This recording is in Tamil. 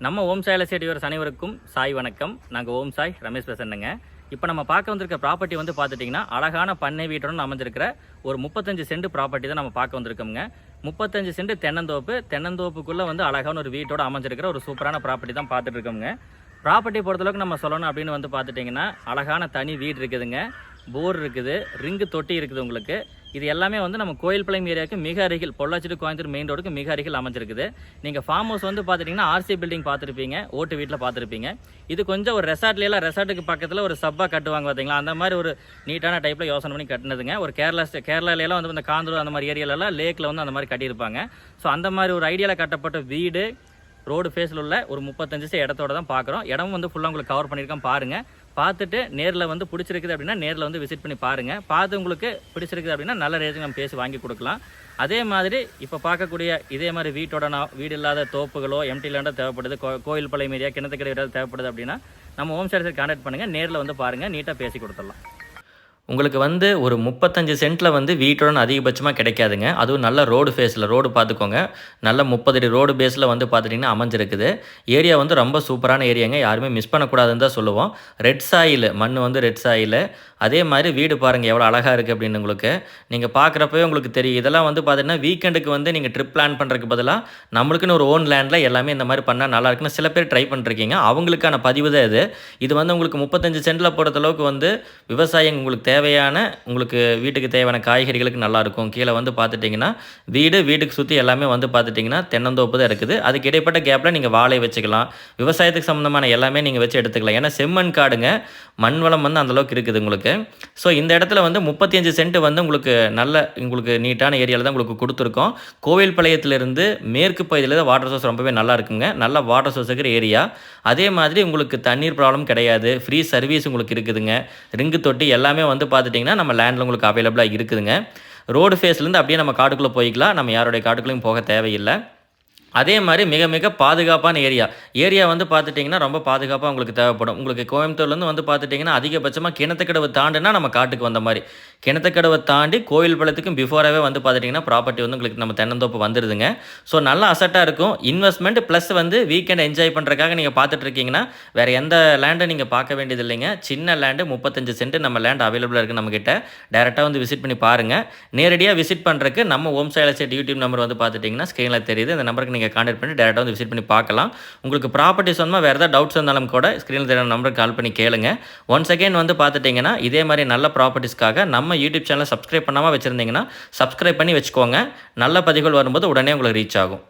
நம்ம ஓம் சாய் எஸ்டேட் வியூவர்ஸ் அனைவருக்கும் சாய் வணக்கம். நாங்கள் ஓம் சாய் ரமேஷ் பேசுகிறேங்க. இப்போ நம்ம பார்க்க வந்திருக்க ப்ராப்பர்ட்டி வந்து பார்த்துட்டிங்கன்னா அழகான பண்ணை வீட்டுடன் அமைஞ்சிருக்கிற ஒரு 35 சென்ட் ப்ராப்பர்ட்டி தான் நம்ம பார்க்க வந்திருக்கோங்க. 35 சென்ட் தென்னந்தோப்புக்குள்ளே வந்து அழகான ஒரு வீட்டோட அமைஞ்சிருக்கிற ஒரு சூப்பரான ப்ராப்பர்ட்டி தான் பார்த்துட்டு இருக்கோங்க. ப்ராப்பர்ட்டி பொறுத்தளவுக்கு நம்ம சொல்லணும் அப்படின்னு வந்து பார்த்துட்டிங்கன்னா அழகான தனி வீடு இருக்குதுங்க, போர் இருக்குது, ரிங்கு தொட்டி இருக்குது உங்களுக்கு. இது எல்லாமே வந்து நம்ம கோயில்பாளையம் ஏரியாவுக்கு மிக அருகில், பொள்ளாச்சி டு கோயம்புத்தூர் மெயின் ரோடுக்கு மிக அருகில் அமைஞ்சிருக்குது. நீங்கள் ஃபார்ம் ஹவுஸ் வந்து பார்த்துட்டிங்கன்னா ஆர்சி பில்டிங் பார்த்துருப்பீங்க, ஓட்டு வீட்டில் பார்த்துருப்பீங்க. இது கொஞ்சம் ஒரு ரெசார்ட்டுக்கு பக்கத்தில் ஒரு சப்பாக கட்டுவாங்க பார்த்தீங்களா, அந்த மாதிரி ஒரு நீட்டான டைப்பில் யோசனை பண்ணி கட்டினதுங்க. ஒரு கேரளாவிலாம் வந்து இந்த காந்தூர் அந்த மாதிரி ஏரியாலலாம் லேக்கில் வந்து அந்த மாதிரி கட்டியிருப்பாங்க. ஸோ அந்த மாதிரி ஒரு ஐடியாவில் கட்டப்பட்ட வீடு ரோடு ஃபேஸில் உள்ள ஒரு 35 இடத்தோட தான் பார்க்குறோம். இடம் வந்து ஃபுல்லாக உங்களுக்கு கவர் பண்ணியிருக்கோம் பாருங்கள். பார்த்துட்டு நேரில் வந்து பிடிச்சிருக்குது அப்படின்னா நேரில் வந்து விசிட் பண்ணி பாருங்கள். பார்த்து உங்களுக்கு பிடிச்சிருக்குது அப்படின்னா நல்ல ரேட்டுக்கு நம்ம பேசி வாங்கி கொடுக்கலாம். அதே மாதிரி இப்போ பார்க்கக்கூடிய இதே மாதிரி வீடு இல்லாத தோப்புகளோ எம்டி லேண்டோ தேவைப்படுது, கோயில்பாளையம் ஏரியா கிணத்துக்கடை ஏதாவது தேவைப்படுது அப்படின்னா நம்ம ஹோம் சர்வீஸை கான்டாக்ட் பண்ணுங்கள். நேரில் வந்து பாருங்கள், நீட்டாக பேசி கொடுத்துடலாம். உங்களுக்கு வந்து ஒரு 35 சென்ட்டில் வந்து வீட்டுடன் அதிகபட்சமாக கிடைக்காதுங்க. அதுவும் நல்ல ரோடு ஃபேஸில், ரோடு பார்த்துக்கோங்க, நல்ல 30 அடி ரோடு பேஸில் வந்து பார்த்துட்டிங்கன்னா அமைஞ்சிருக்குது. ஏரியா வந்து ரொம்ப சூப்பரான ஏரியாங்க, யாருமே மிஸ் பண்ணக்கூடாதுன்னு தான் சொல்லுவோம். ரெட் சாயில், மண் வந்து ரெட் சாயில். அதே மாதிரி வீடு பாருங்கள் எவ்வளோ அழகாக இருக்குது அப்படின்னு உங்களுக்கு நீங்கள் பார்க்குறப்பவே உங்களுக்கு தெரியும். இதெல்லாம் வந்து பார்த்தீங்கன்னா வீக்கெண்டுக்கு வந்து நீங்கள் ட்ரிப் பிளான் பண்ணுறதுக்கு பதிலாக நம்மளுக்குன்னு ஒரு ஓன் லேண்டில் எல்லாமே இந்த மாதிரி பண்ணால் நல்லா இருக்குன்னு சில பேர் ட்ரை பண்ணிருக்கீங்க. அவங்களுக்கான பதிவு தான் இது. இது வந்து உங்களுக்கு 35 சென்ட்டில் பொறுத்தளவுக்கு வந்து விவசாயம் உங்களுக்கு உங்களுக்கு வீட்டுக்கு தேவையான காய்கறிகளுக்கு நல்லாயிருக்கும். கீழே வந்து பார்த்துட்டிங்கன்னா வீட்டுக்கு சுற்றி எல்லாமே வந்து பார்த்துட்டிங்கன்னா தென்னந்தோப்பு தான் இருக்குது. அதுக்கு இடைப்பட்ட கேப்பில் நீங்கள் வாழை வச்சுக்கலாம், விவசாயத்துக்கு சம்மந்தமான எல்லாமே நீங்கள் வச்சு எடுத்துக்கலாம். ஏன்னா செம்மண் காடுங்க, மண் வளம் வந்து அந்தளவுக்கு இருக்குது உங்களுக்கு. ஸோ இந்த இடத்துல வந்து 35 சென்ட் வந்து உங்களுக்கு நீட்டான ஏரியாவில் தான் உங்களுக்கு கொடுத்துருக்கோம். கோவில்பாளையத்திலிருந்து மேற்கு பகுதியில் தான் வாட்டர் சோர்ஸ் ரொம்பவே நல்லா இருக்குங்க, நல்ல வாட்டர் சோர்ஸ் இருக்கிற ஏரியா. அதே மாதிரி உங்களுக்கு தண்ணீர் ப்ராப்ளம் கிடையாது, ஃப்ரீ சர்வீஸ் உங்களுக்கு இருக்குதுங்க. ரிங்கு தொட்டி எல்லாமே வந்து பார்த்துட்டிங்கன்னா நம்ம லேண்டில் உங்களுக்கு அவைலபிளாக இருக்குதுங்க. ரோடு ஃபேஸ்லேருந்து அப்படியே நம்ம காட்டுக்குள்ளே போய்க்கலாம், நம்ம யாருடைய காட்டுக்குள்ளேயும் போக தேவையில்லை. அதே மாதிரி மிக மிக பாதுகாப்பான ஏரியா வந்து பார்த்துட்டிங்கன்னா ரொம்ப பாதுகாப்பாக உங்களுக்கு தேவைப்படும். உங்களுக்கு கோயம்புத்தூர்லேருந்து வந்து பார்த்துட்டிங்கன்னா அதிகபட்சமாக கிணத்துக்கடவை தாண்டினா நம்ம காட்டுக்கு வந்த மாதிரி, கிணத்துக்கடவை தாண்டி கோயில்பாளையத்துக்கும் பிஃபோராகவே வந்து பார்த்துட்டிங்கன்னா ப்ராப்பர்ட்டி வந்து உங்களுக்கு நம்ம தென்னந்தோப்பு வந்துடுதுங்க. ஸோ நல்ல அசட்டாக இருக்கும், இன்வெஸ்ட்மெண்ட் ப்ளஸ் வந்து வீக்கெண்ட் என்ஜாய் பண்ணுறதுக்காக நீங்கள் பார்த்துட்ருக்கீங்கன்னா வேறு எந்த லேண்டை நீங்கள் பார்க்க வேண்டியது இல்லைங்க. சின்ன லேண்டு 35 சென்ட் நம்ம லேண்ட் அவைலபிளாக இருக்குது நம்மக்கிட்ட. டேரெக்டாக வந்து விசிட் பண்ணி பாருங்கள். நேரடியாக விசிட் பண்ணுறதுக்கு நம்ம ஓம் சாய் எஸ்டேட் யூடியூப் நம்பர் வந்து பார்த்துட்டிங்கன்னா ஸ்க்ரீனில் தெரியுது. இந்த நம்பருக்கு நீங்கள் கான்டாக்ட் பண்ணி டேரெக்டாக வந்து விசிட் பண்ணி பார்க்கலாம். உங்களுக்கு ப்ராப்பர்ட்டி சொன்னால் வேறு ஏதாவது டவுட்ஸ் இருந்தாலும் கூட ஸ்க்ரீனில் தெரியாத நம்பருக்கு கால் பண்ணி கேளுங்க. ஒன்ஸ் அகைன் வந்து பார்த்துட்டிங்கன்னா இதே மாதிரி நல்ல ப்ராப்பர்ட்டிஸ்க்காக நம்ம யூடியூப் சேனலை சப்ஸ்கிரைப் பண்ணாமல் வச்சுருந்தீங்கன்னா சப்ஸ்கிரைப் பண்ணி வச்சுக்கோங்க. நல்ல பதிவுகள் வரும்போது உடனே உங்களுக்கு ரீச் ஆகும்.